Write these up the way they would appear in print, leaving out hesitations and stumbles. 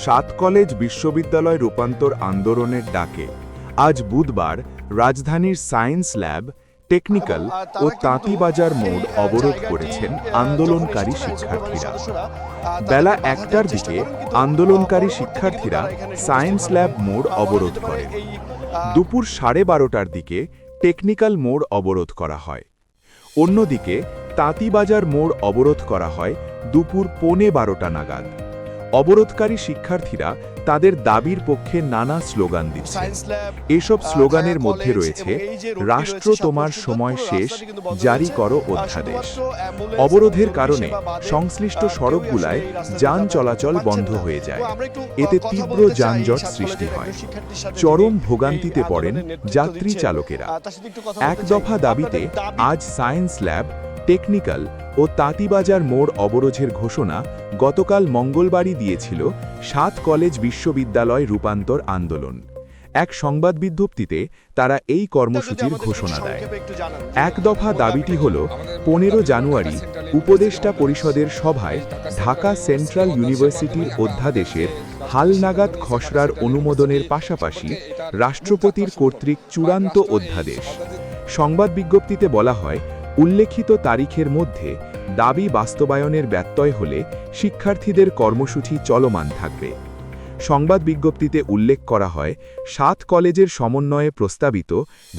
সাত কলেজ বিশ্ববিদ্যালয় রূপান্তর আন্দোলনের ডাকে আজ বুধবার রাজধানীর সায়েন্স ল্যাব, টেকনিক্যাল ও তাঁতিবাজার মোড় অবরোধ করেছেন আন্দোলনকারী শিক্ষার্থীরা। বেলা ১টার দিকে আন্দোলনকারী শিক্ষার্থীরা সায়েন্স ল্যাব মোড় অবরোধ করে। দুপুর 12:30টার দিকে টেকনিক্যাল মোড় অবরোধ করা হয়। অন্যদিকে তাঁতিবাজার মোড় অবরোধ করা হয় দুপুর 12:15 নাগাদ। অবরোধকারী শিক্ষার্থীরা তাদের দাবির পক্ষে নানা স্লোগান দিচ্ছে। এসব স্লোগানের মধ্যে রয়েছে রাষ্ট্র তোমার সময় শেষ, জারি করো অধ্যাদেশ। অবরোধের কারণে সংশ্লিষ্ট সড়কগুলায় যান চলাচল বন্ধ হয়ে যায়। এতে তীব্র যানজট সৃষ্টি হয়। চরম ভোগান্তিতে পড়েন যাত্রী চালকেরা। এক দফা দাবিতে আজ সায়েন্স ল্যাব, টেকনিক্যাল ও তাঁতিবাজার মোড় অবরোধের ঘোষণা গতকাল মঙ্গলবারই দিয়েছিল সাত কলেজ বিশ্ববিদ্যালয় রূপান্তর আন্দোলন। এক সংবাদ বিজ্ঞপ্তিতে তারা এই কর্মসূচির ঘোষণা দেয়। এক দফা দাবিটি হল 15 জানুয়ারি উপদেষ্টা পরিষদের সভায় ঢাকা সেন্ট্রাল ইউনিভার্সিটির অধ্যাদেশের হালনাগাদ খসড়ার অনুমোদনের পাশাপাশি রাষ্ট্রপতির কর্তৃক চূড়ান্ত অধ্যাদেশ। সংবাদ বিজ্ঞপ্তিতে বলা হয়, উল্লেখিত তারিখের মধ্যে দাবি বাস্তবায়নের ব্যত্যয় হলে শিক্ষার্থীদের কর্মসূচি চলমান থাকবে। সংবাদ বিজ্ঞপ্তিতে উল্লেখ করা হয়, সাত কলেজের সমন্বয়ে প্রস্তাবিত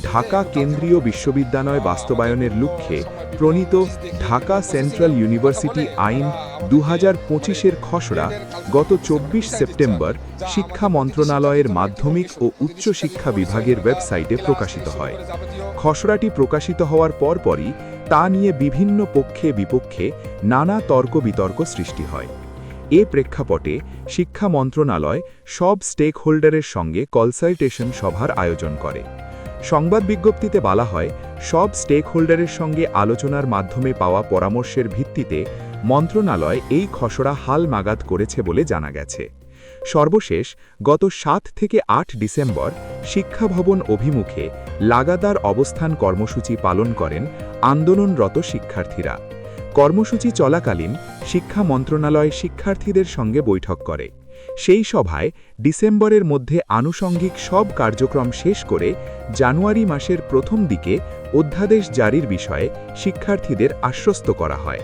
ঢাকা কেন্দ্রীয় বিশ্ববিদ্যালয় বাস্তবায়নের লক্ষ্যে প্রণীত ঢাকা সেন্ট্রাল ইউনিভার্সিটি আইন 2025-এর খসড়া গত 24 সেপ্টেম্বর শিক্ষা মন্ত্রণালয়ের মাধ্যমিক ও উচ্চ শিক্ষা বিভাগের ওয়েবসাইটে প্রকাশিত হয়। খসড়াটি প্রকাশিত হওয়ার পরপরই তা নিয়ে বিভিন্ন পক্ষে বিপক্ষে নানা তর্ক বিতর্ক সৃষ্টি হয়। এ প্রেক্ষাপটে শিক্ষা মন্ত্রণালয় সব স্টেক হোল্ডারের সঙ্গে কনসালটেশন সভার আয়োজন করে। সংবাদ বিজ্ঞপ্তিতে বলা হয়, সব স্টেক হোল্ডারের সঙ্গে আলোচনার মাধ্যমে পাওয়া পরামর্শের ভিত্তিতে মন্ত্রণালয় এই খসড়া হালনাগাদ করেছে বলে জানা গেছে। সর্বশেষ গত 7 থেকে 8 ডিসেম্বর শিক্ষা ভবন অভিমুখে লাগাতার অবস্থান কর্মসূচি পালন করেন আন্দোলনরত শিক্ষার্থীরা। কর্মসূচি চলাকালীন শিক্ষা মন্ত্রণালয় শিক্ষার্থীদের সঙ্গে বৈঠক করে। সেই সভায় ডিসেম্বরের মধ্যে আনুষঙ্গিক সব কার্যক্রম শেষ করে জানুয়ারি মাসের প্রথম দিকে অধ্যাদেশ জারির বিষয়ে শিক্ষার্থীদের আশ্বস্ত করা হয়।